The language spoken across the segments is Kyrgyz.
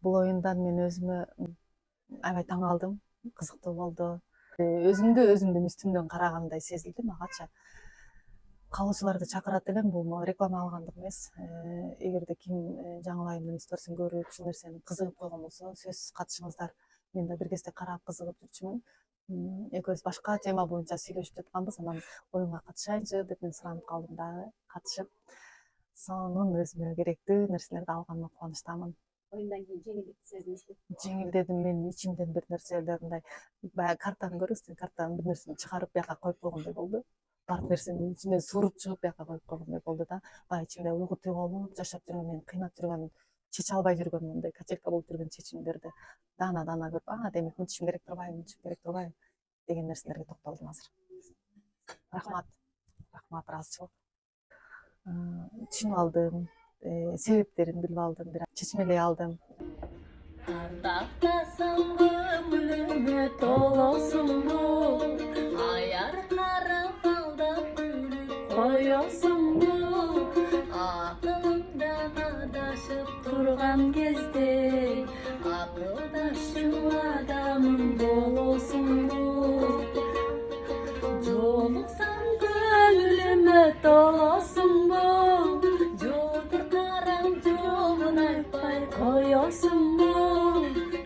Бул оюндан мен өзүмө аябай таң калдым, кызыктуу болду. Өзүмдү өзүмдүн үстүмдөн карагандай сезилди магача. Каалоочуларды чакырат элем, бул реклама алгандык эмес. Эгерде ким жаңы айымдын историsin көрүп, ушул нерсени кызыгып койгон болсо, сөзсүз катышыңыздар. Мен да бир кезде карап кызыгып жүрчүмүн. Экөөбүз башка тема боюнча сүйлөшүп жатканбыз, анан оюнга катышайынчы деп мен суранып калдым дагы, катышып. Сонун өзүмө керектүү нерселерди алганыма кубанычтамын. Оюндан кийин жеңилдик сездиңизби? Жеңилдедим, мен ичимден бир нерселер мындай баягы картаны көрөсүз, картанын бир нерсени чыгарып бияка коюп койгондой болду. Бар нерсени ичинен сууруп чыгып бияка коюп койгондой болду да. Баягы ичимде уйгу түйгөлүп жашап жүргөн, мен кыйнап жүргөн, чече албай жүргөн мындай качелька болуп жүргөн чечимдерди даана көрүп, демек мынтишим керек турбайбы деген нерселерге токтолдум азыр. Рахмат, ыраазычылык. Түшүнүп алдым, себептерин билип алдым, бирок чечмелей алдым. Ардактасаң көңүлүмө толосуңбу, аяр карап алдап күлүп коесуңбу, акылыңдан адашып турган кезде акылдашчу адамың болосуңбу, жолуксаң көңүлүмө толосуңбу, жолдор караң жолун айтпай коесуңбу,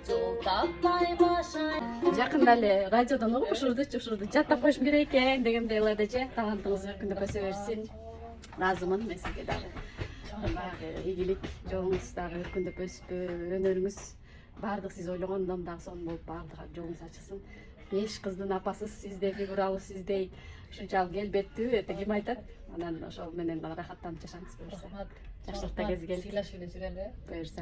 жол таппай башай. Жакында эле радиодон угуп ушурду жаттап коюшум керек экен дегендей эле же. Талантыңыз күндө көсө берсин. Ыраазымын мен сизге дагы. Баягы ийгилик жолуңуз дагы өркүндөп өсүп, өнөрүңүз баардык сиз ойлогондон дагы сонун болуп баардык жолуңуз ачылсын. 5 кыздын апасыз, сиздей фигуралуу, сиздей ушунчалык келбеттүү, ким айтат? Анан ошол менен рахаттанып жашаңыз буюрса. Жакшылыкта кезигели. Сыйлашып эле жүрөлү. Буюрса.